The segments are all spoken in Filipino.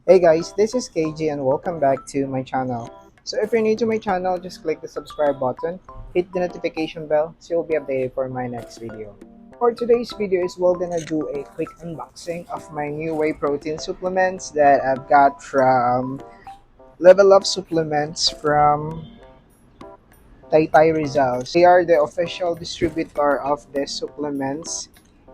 Hey guys, this is KJ and welcome back to my channel. So if you're new to my channel, just click the subscribe button, hit the notification bell so you'll be updated for my next video. For today's video is we're gonna do a quick unboxing of my new whey protein supplements that I've got from Level Up Supplements from Taytay Rizal. They are the official distributor of the supplements,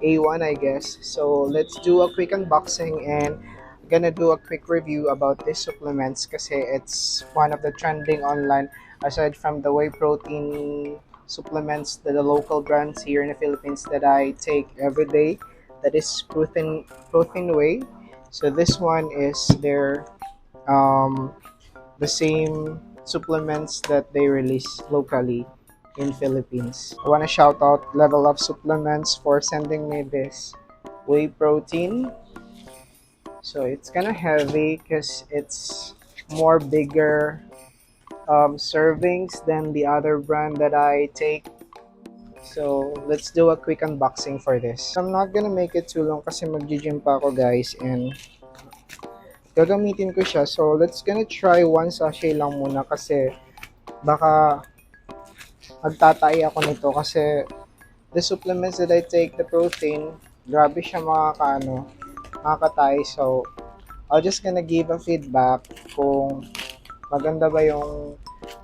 A1 I guess. So let's do a quick unboxing and I'm gonna do a quick review about these supplements kasi it's one of the trending online aside from the whey protein supplements, the local brands here in the Philippines that I take every day. That is protein whey. So this one is their the same supplements that they release locally in Philippines. I want to shout out Level Up Supplements for sending me this whey protein. So it's kind of heavy because it's more bigger servings than the other brand that I take. So let's do a quick unboxing for this. I'm not gonna make it too long kasi mag-gym pa ako guys and gagamitin ko siya. So let's gonna try one sachet lang muna kasi baka magtatai ako nito kasi the supplements that I take, the protein, grabe siya makakatay. So, I'll just gonna give a feedback kung maganda ba yung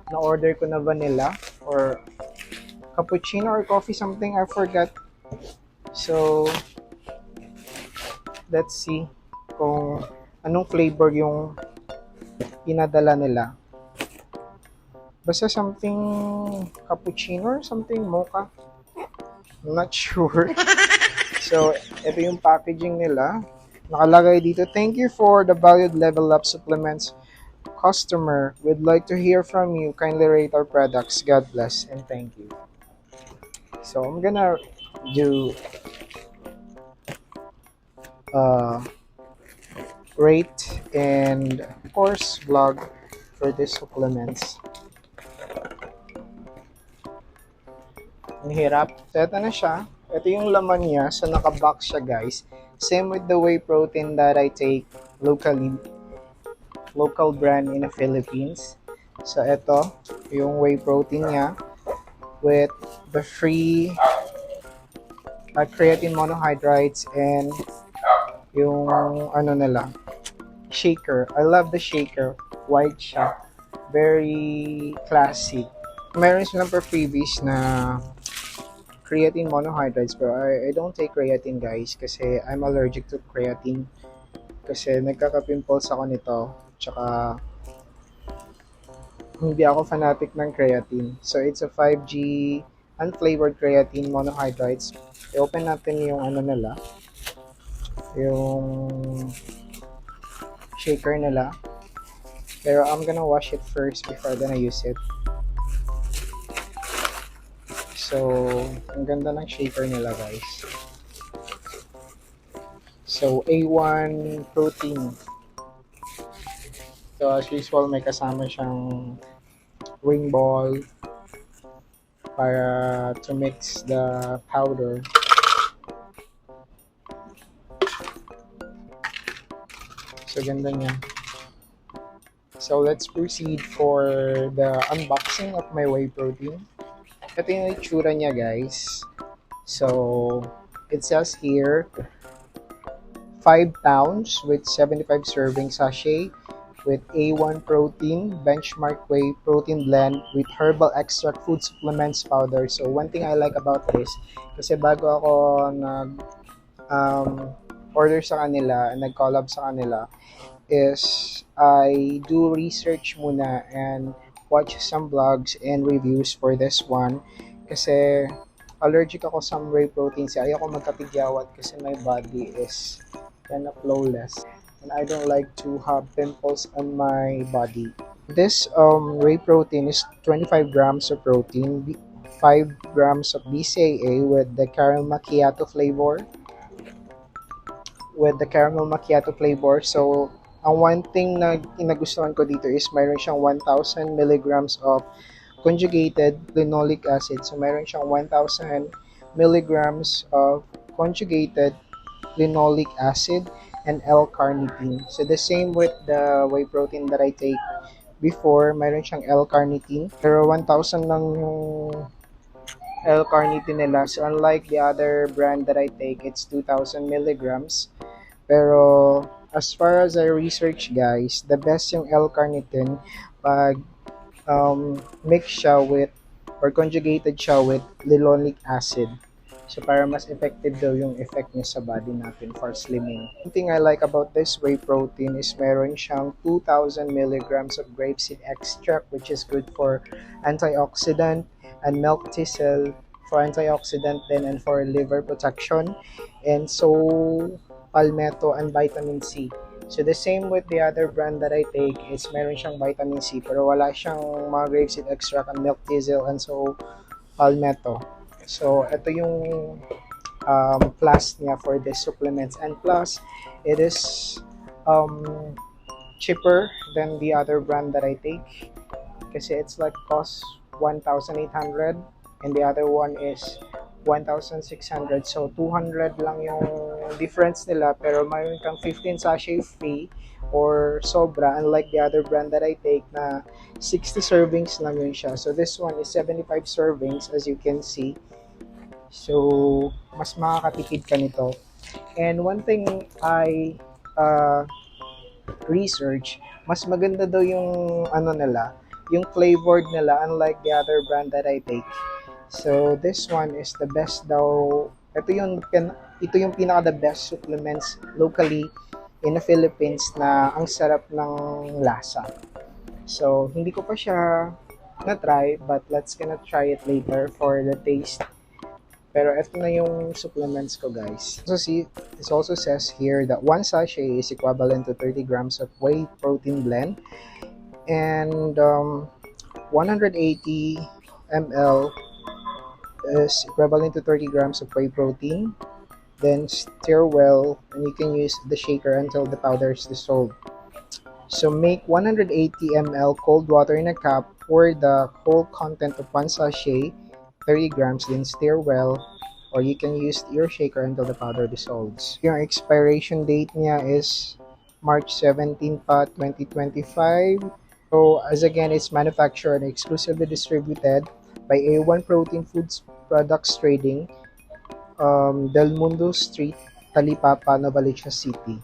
na-order ko na vanilla or cappuccino or coffee something, I forgot. So, let's see kung anong flavor yung pinadala nila. Basta something cappuccino or something mocha. I'm not sure. So, ito yung packaging nila. Nakalagay dito, thank you for the valued Level Up Supplements customer. We'd like to hear from you. Kindly rate our products. God bless and thank you. So, I'm gonna do rate and of course vlog for these supplements. Ang hirap. So, ito na siya. Ito yung laman niya. So, naka-box siya, guys. Same with the whey protein that I take locally. Local brand in the Philippines. So, ito yung whey protein niya with the free creatine monohydrates and yung shaker. I love the shaker. White siya. Very classy. Meron silang per freebies na creatine monohydrates pero I don't take creatine guys kasi I'm allergic to creatine kasi nagkaka-pimples ako nito tsaka hindi ako fanatic ng creatine. So it's a 5G unflavored creatine monohydrates. I-open natin yung nila, yung shaker nila. Pero I'm gonna wash it first before I'm gonna use it. So, ang ganda ng shaker nila guys. So, A1 protein. So, as usual, may kasama siyang wing ball para to mix the powder. So, ganda niya. So, let's proceed for the unboxing of my whey protein. Ito yung itsura niya guys. So, it says here 5 pounds with 75 serving sachet with A1 protein, benchmark whey protein blend with herbal extract food supplements powder. So, one thing I like about this, kasi bago ako order sa kanila and nag-collab sa kanila, is I do research muna and watch some vlogs and reviews for this one kasi allergic ako sa whey protein kasi ayoko magkapigyawat kasi my body is kind of flawless and I don't like to have pimples on my body. This whey protein is 25 grams of protein, 5 grams of BCAA with the caramel macchiato flavor. So ang one thing na nagustuhan ko dito is mayroon siyang 1,000 milligrams of conjugated linoleic acid. So mayroon siyang 1,000 milligrams of conjugated linoleic acid and L-carnitine. So the same with the whey protein that I take before, mayroon siyang L-carnitine. Pero 1,000 lang yung L-carnitine nila. So unlike the other brand that I take, it's 2,000 milligrams. Pero as far as I research guys, the best yung L-carnitine pag mix siya with or conjugated siya with linoleic acid. So para mas effective daw yung effect niya sa body natin for slimming. One thing I like about this whey protein is meron siyang 2,000 milligrams of grapeseed extract, which is good for antioxidant, and milk thistle for antioxidant din and for liver protection, and so palmetto and vitamin C. So the same with the other brand that I take, is meron siyang vitamin C pero wala siyang mga grapeseed extract and milk thistle and so palmetto. So ito yung plus niya for this supplements, and plus it is cheaper than the other brand that I take kasi it's like cost 1,800 and the other one is 1,600. So 200 lang yung difference nila, pero mayroon kang 15 sachet free or sobra, unlike the other brand that I take na 60 servings lang yun siya. So this one is 75 servings as you can see. So mas makakatipid ka nito. And one thing I research, mas maganda daw yung ano nila, yung flavored nila, unlike the other brand that I take. So this one is the best daw. Ito yung pinaka the best supplements locally in the Philippines na ang sarap ng lasa. So hindi ko pa siya na-try, but let's gonna try it later for the taste. Pero ito na yung supplements ko guys. So see, it also says here that one sachet is equivalent to 30 grams of whey protein blend, and 180 ml is equivalent to 30 grams of whey protein. Then stir well, and you can use the shaker until the powder is dissolved. So make 180 ml cold water in a cup, pour the whole content of one sachet, 30 grams, then stir well, or you can use your shaker until the powder dissolves. Yung expiration date niya is March 17 pa, 2025. So as again, it's manufactured and exclusively distributed by A1 Protein Foods Products Trading, Del Mundo Street, Talipapa, Novaliches City.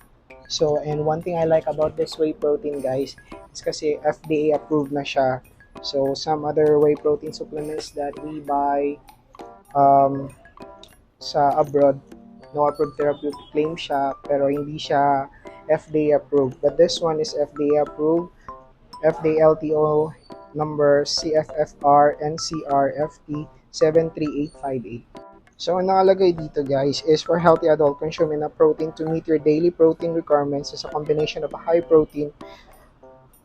So, and one thing I like about this whey protein guys is kasi FDA approved na siya. So some other whey protein supplements that we buy sa abroad, no approved therapeutic claim siya, pero hindi siya FDA approved. But this one is FDA approved, FDA LTO number CFFR NCRFT 73858. So ang nakalagay dito guys is for healthy adult consuming of protein to meet your daily protein requirements as a combination of high protein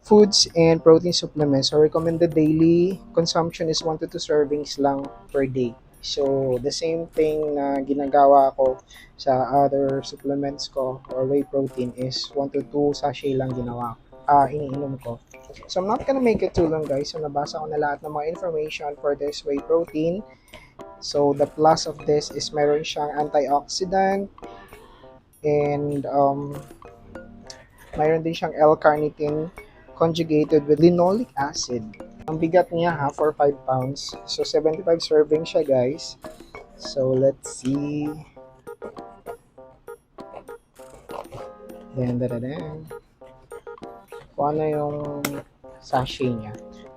foods and protein supplements. So recommended daily consumption is 1 to 2 servings lang per day. So the same thing na ginagawa ko sa other supplements ko or whey protein is 1 to 2 sachet lang iniinom ko. So I'm not gonna make it too long guys. So nabasa ko na lahat ng mga information for this whey protein. So the plus of this is meron siyang antioxidant, and mayroon din siyang L-carnitine conjugated with linoleic acid. Ang bigat niya for 5 pounds. So 75 servings siya guys. So let's see. Then kung ano yung sachet niya.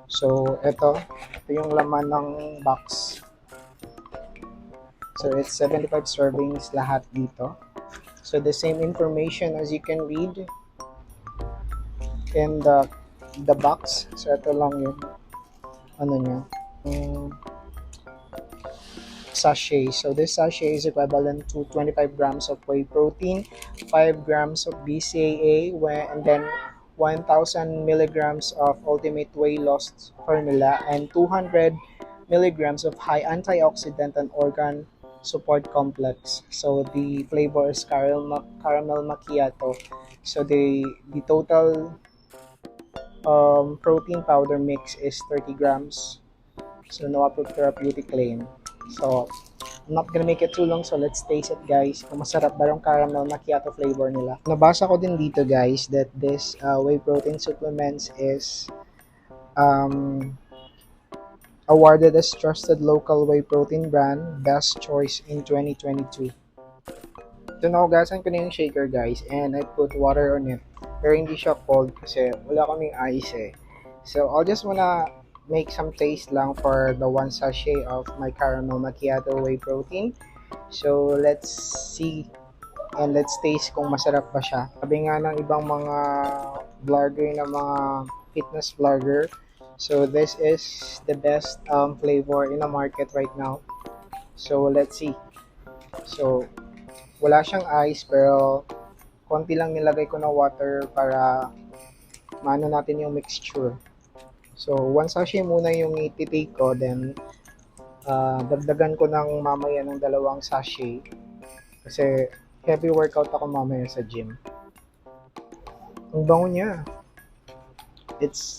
So ito yung laman ng box. So it's 75 servings lahat dito. So the same information as you can read in the box. So ito lang yung ano niya, sachet. So this sachet is equivalent to 25 grams of whey protein, 5 grams of BCAA, and then 1,000 milligrams of ultimate whey loss formula, and 200 milligrams of high antioxidant and organ support complex. So the flavor is caramel macchiato. So the total protein powder mix is 30 grams. So no approved therapeutic claim. So, I'm not gonna make it too long, so let's taste it guys. Kung masarap ba yung caramel macchiato flavor nila. Nabasa ko din dito guys that this whey protein supplements is awarded as trusted local whey protein brand best choice in 2022. Tinugasan ko na yung shaker guys and I put water on it. Pero hindi siya cold kasi wala kaming ice eh. So I'll just wanna make some taste lang for the one sachet of my caramel macchiato whey protein. So let's see and let's taste kung masarap ba siya. Sabi nga ng ibang mga vlogger na mga fitness vlogger, so this is the best flavor in the market right now. So let's see. So wala siyang ice pero konti lang nilagay ko na water para maano natin yung mixture. So one sachet muna yung ititake ko, then dagdagan ko ng mamaya ng dalawang sachet kasi heavy workout ako mamaya sa gym. Ang bango niya.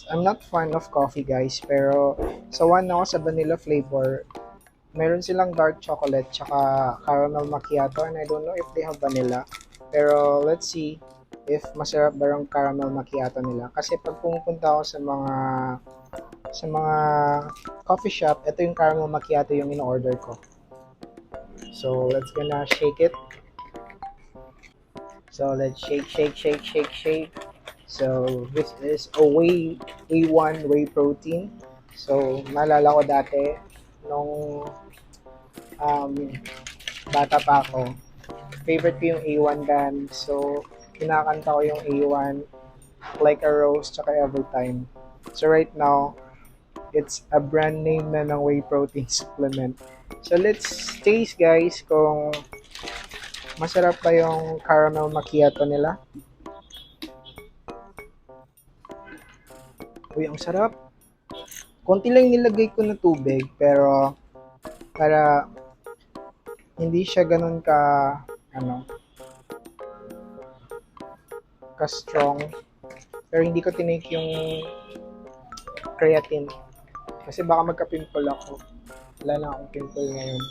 I'm not fan of coffee guys, pero sa one ako sa vanilla flavor. Meron silang dark chocolate tsaka caramel macchiato and I don't know if they have vanilla. Pero let's see if masarap ba yung caramel macchiato nila. Kasi pag pumupunta ako sa mga coffee shop, ito yung caramel macchiato yung in-order ko. So let's gonna shake it. So let's shake. So this is a A1 whey protein. So naalala ko dati nung bata pa ako, favorite ko yung A1 band. So kinakanta ko yung A1 like a rose tsaka every time. So right now, it's a brand name na ng whey protein supplement. So let's taste guys kung masarap pa yung caramel macchiato nila. Uy, ang sarap. Konti lang nilagay ko na tubig pero para hindi siya ganun ka strong. Pero hindi ko tinake yung creatine kasi baka magka-pimple ako. Wala na akong pimple ngayon.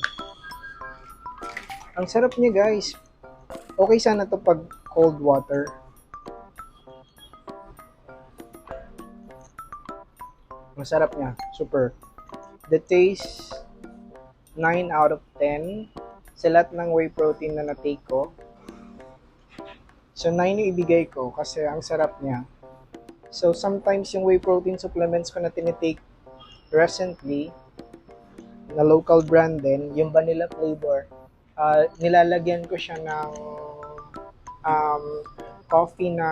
Ang sarap niya guys. Okay sana to pag cold water. Masarap niya. Super. The taste 9 out of 10 sa lahat ng whey protein na na-take ko. So 9 yung ibigay ko kasi ang sarap niya. So sometimes yung whey protein supplements ko na tinitake recently na local brand din, yung vanilla flavor, nilalagyan ko siya ng coffee na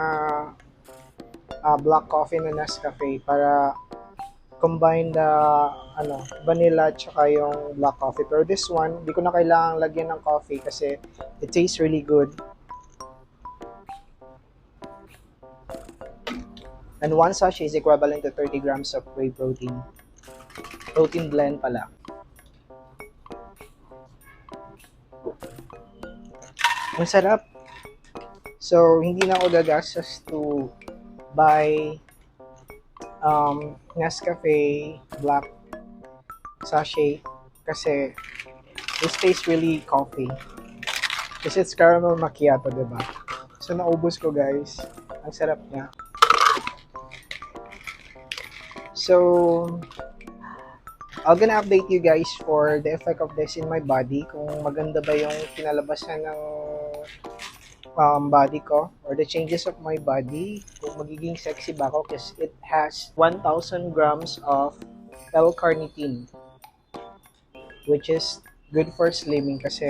black coffee na Nescafe para combine the vanilla tsaka yung black coffee. Pero this one, di ko na kailangang lagyan ng coffee kasi it tastes really good. And one sachet is equivalent to 30 grams of whey protein. Protein blend pala. Ang sarap. So, hindi na ako gagastos to buy Nescafe black sachet kasi this tastes really coffee. Kasi it's caramel macchiato, diba? So, naubos ko guys. Ang sarap niya. So, I'm gonna update you guys for the effect of this in my body. Kung maganda ba yung kinalabasan ng body ko or the changes of my body, kung magiging sexy ba ako kasi it has 1,000 grams of L-carnitine, which is good for slimming kasi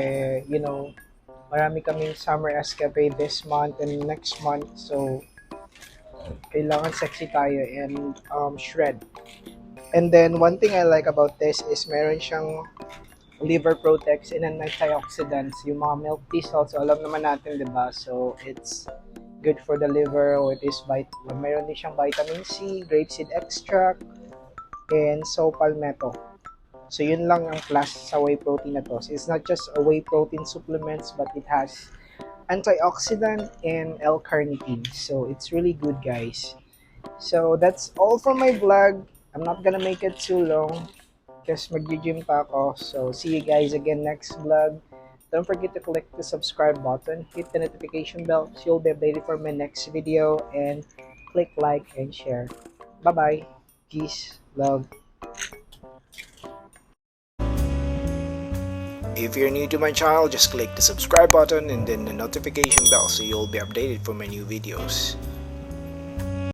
marami kaming summer escapade this month and next month, so kailangan sexy tayo and shred. And then one thing I like about this is meron siyang liver protects and antioxidants, yung mga milk tea salts. So, alam naman natin, diba? So, it's good for the liver. Or it is mayroon din siyang vitamin C, grapeseed extract, and so PALMETTO. So, yun lang ang plus sa whey protein na to. So, it's not just a whey protein supplements, but it has antioxidant and L-carnitine. So, it's really good, guys. So, that's all for my vlog. I'm not gonna make it too long. Kasi mag-gym pa ako. So, see you guys again next vlog. Don't forget to click the subscribe button, hit the notification bell so you'll be updated for my next video, and click like and share. Bye-bye. Peace. Love. If you're new to my channel, just click the subscribe button and then the notification bell so you'll be updated for my new videos.